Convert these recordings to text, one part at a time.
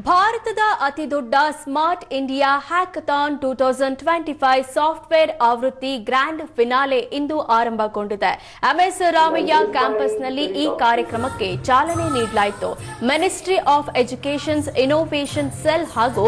ಭಾರತದ ಅತಿದೊಡ್ಡ smart India hackathon 2025 software ಆವೃತ್ತಿ ಗ್ರ್ಯಾಂಡ್ ಫಿನಾಲೆ ಇಂದು ಆರಂಭಗೊಂಡಿದೆ. ಎಂಎಸ್ ರಾಮಯ್ಯ ಕ್ಯಾಂಪಸ್ನಲ್ಲಿ ಈ ಕಾರ್ಯಕ್ರಮಕ್ಕೆ ಚಾಲನೆ ನೀಡಲಾಯಿತು. Ministry of educations innovation cell ಹಾಗೂ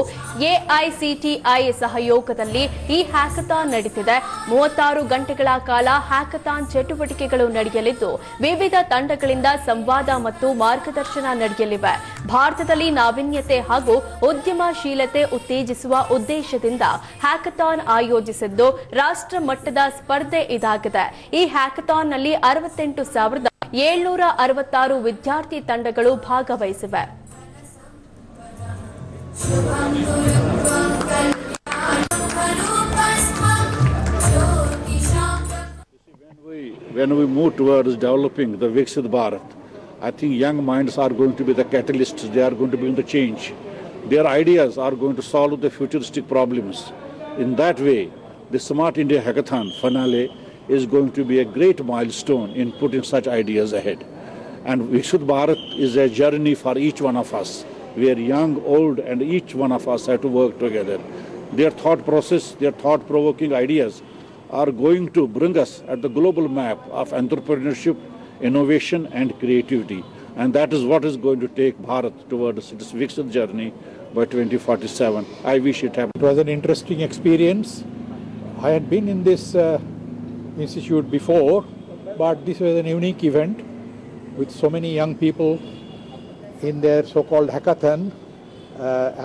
ಎಐಸಿಟಿಐ ಸಹಯೋಗದಲ್ಲಿ ಈ ಹ್ಯಾಕಥಾನ್ ನಡೆದಿದೆ. 36 ಗಂಟೆಗಳ ಕಾಲ ಹ್ಯಾಕಥಾನ್ ಚಟುವಟಿಕೆಗಳು ನಡೆಯಲಿದ್ದು ವಿವಿಧ ತಂಡಗಳಿಂದ ಸಂವಾದ ಮತ್ತು ಮಾರ್ಗದರ್ಶನ ನಡೆಯಲಿವೆ. ಭಾರತದಲ್ಲಿ ನಾವೀನ್ಯತೆ ಹಾಗೂ ಉದ್ಯಮಶೀಲತೆ ಉತ್ತೇಜಿಸುವ ಉದ್ದೇಶದಿಂದ ಹ್ಯಾಕಥಾನ್ ಆಯೋಜಿಸಿದ್ದು ರಾಷ್ಟ್ರ ಮಟ್ಟದ ಸ್ಪರ್ಧೆ ಇದಾಗಿದೆ. ಈ ಹ್ಯಾಕಥಾನ್ನಲ್ಲಿ 68,766 ವಿದ್ಯಾರ್ಥಿ ತಂಡಗಳು ಭಾಗವಹಿಸಿವೆ. When we move towards developing the Viksit Bharat, I think young minds are going to be the catalysts. They are going to bring the change. Their ideas are going to solve the futuristic problems. In that way, the Smart India Hackathon finale is going to be a great milestone in putting such ideas ahead. And Viksit Bharat is a journey for each one of us, where young, old, and each one of us have to work together. Their thought process, their thought-provoking ideas are going to bring us at the global map of entrepreneurship, innovation and creativity, and that is what is going to take Bharat towards its Viksit journey by 2047. I wish it happened. It was an interesting experience. I had been in this institute before, but this was an unique event with so many young people in their so-called hackathon,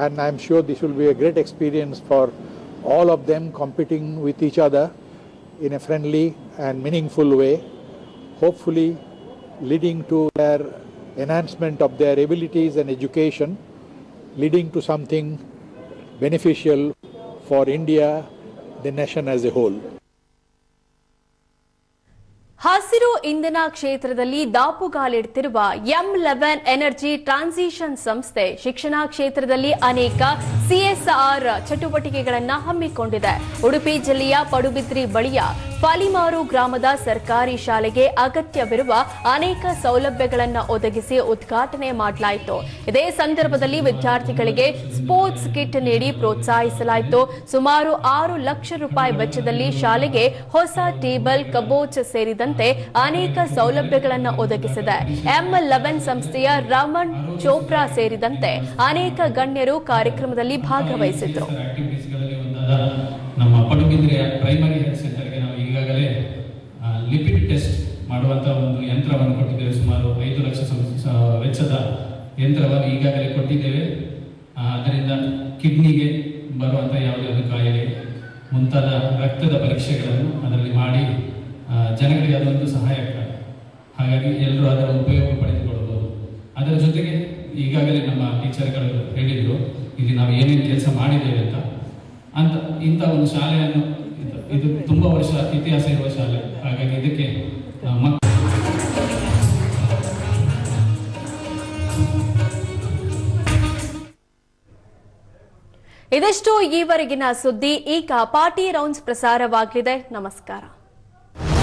and I'm sure this will be a great experience for all of them competing with each other in a friendly and meaningful way, hopefully leading to their enhancement of their abilities and education, leading to something beneficial for India, the nation as a whole. ಹಸಿರು ಇಂಧನ ಕ್ಷೇತ್ರದಲ್ಲಿ ದಾಪುಗಾಲಿಡುತ್ತಿರುವ M11 energy transition ಸಂಸ್ಥೆ ಶಿಕ್ಷಣ ಕ್ಷೇತ್ರದಲ್ಲಿ ಅನೇಕ CSR ಚಟುವಟಿಕೆಗಳನ್ನು ಹಮ್ಮಿಕೊಂಡಿದೆ. ಉಡುಪಿ ಜಿಲ್ಲೆಯ ಪಡುಬಿದ್ರಿ ಬಳಿಯ ಪಾಲಿಮಾರು ಗ್ರಾಮದ ಸರ್ಕಾರಿ ಶಾಲೆಗೆ ಅಗತ್ಯವಿರುವ ಅನೇಕ ಸೌಲಭ್ಯಗಳನ್ನು ಒದಗಿಸಿ ಉದ್ಘಾಟನೆ ಮಾಡಲಾಯಿತು. ಇದೇ ಸಂದರ್ಭದಲ್ಲಿ ವಿದ್ಯಾರ್ಥಿಗಳಿಗೆ ಸ್ಪೋರ್ಟ್ಸ್ ಕಿಟ್ ನೀಡಿ ಪ್ರೋತ್ಸಾಹಿಸಲಾಯಿತು. ಸುಮಾರು 6 ಲಕ್ಷ ರೂಪಾಯಿ ವೆಚ್ಚದಲ್ಲಿ ಶಾಲೆಗೆ ಹೊಸ ಟೇಬಲ್, ಕಬೋರ್ಡ್ ಸೇರಿದಂತೆ ಅನೇಕ ಸೌಲಭ್ಯಗಳನ್ನು ಒದಗಿಸಿದೆ. M11 ಸಂಸ್ಥೆಯ ರಮಣ್ ಚೋಪ್ರಾ ಸೇರಿದಂತೆ ಅನೇಕ ಗಣ್ಯರು ಕಾರ್ಯಕ್ರಮದಲ್ಲಿ ಭಾಗವಹಿಸಿದ್ರು. ನಮ್ಮ ಪಡುಬಿದ್ರೆಯ ಪ್ರೈಮರಿ ಹೆಲ್ತ್ ಸೆಂಟರ್ಗೆ ನಾವು ಈಗಾಗಲೇ ಲಿಪಿಡ್ ಟೆಸ್ಟ್ ಮಾಡುವಂತಹ ಒಂದು ಯಂತ್ರವನ್ನು ಕೊಟ್ಟಿದ್ದೇವೆ. ಸುಮಾರು 5 ಲಕ್ಷ ವೆಚ್ಚದ ಯಂತ್ರವನ್ನು ಈಗಾಗಲೇ ಕೊಟ್ಟಿದ್ದೇವೆ. ಅದರಿಂದ ಕಿಡ್ನಿಗೆ ಬರುವಂತಹ ಯಾವುದೇ ಒಂದು ಕಾಯಿಲೆ ಮುಂತಾದ ರಕ್ತದ ಪರೀಕ್ಷೆಗಳನ್ನು ಅದರಲ್ಲಿ ಮಾಡಿ ಜನಗಳಿಗೆ ಅದೊಂದು ಸಹಾಯಕ. ಹಾಗಾಗಿ ಎಲ್ಲರೂ ಅದರ ಉಪಯೋಗ ಪಡೆದುಕೊಳ್ಳಬಹುದು. ಅದರ ಜೊತೆಗೆ ಈಗಾಗಲೇ ನಮ್ಮ ಟೀಚರ್ಗಳು ಹೇಳಿದರು ಇಲ್ಲಿ ನಾವು ಏನೇನು ಕೆಲಸ ಮಾಡಿದ್ದೇವೆ ಅಂತ ಇಂಥ ಒಂದು ಶಾಲೆಯನ್ನು ಇದು ತುಂಬಾ ವರ್ಷ ಇತಿಹಾಸ ಇರುವ ಶಾಲೆ. ಹಾಗಾಗಿ ಇದಕ್ಕೆ ಇದಷ್ಟು ಈವರೆಗಿನ ಸುದ್ದಿ. ಈಗ ಪಾರ್ಟಿ ರೌಂಡ್ಸ್ ಪ್ರಸಾರವಾಗಲಿದೆ. ನಮಸ್ಕಾರ.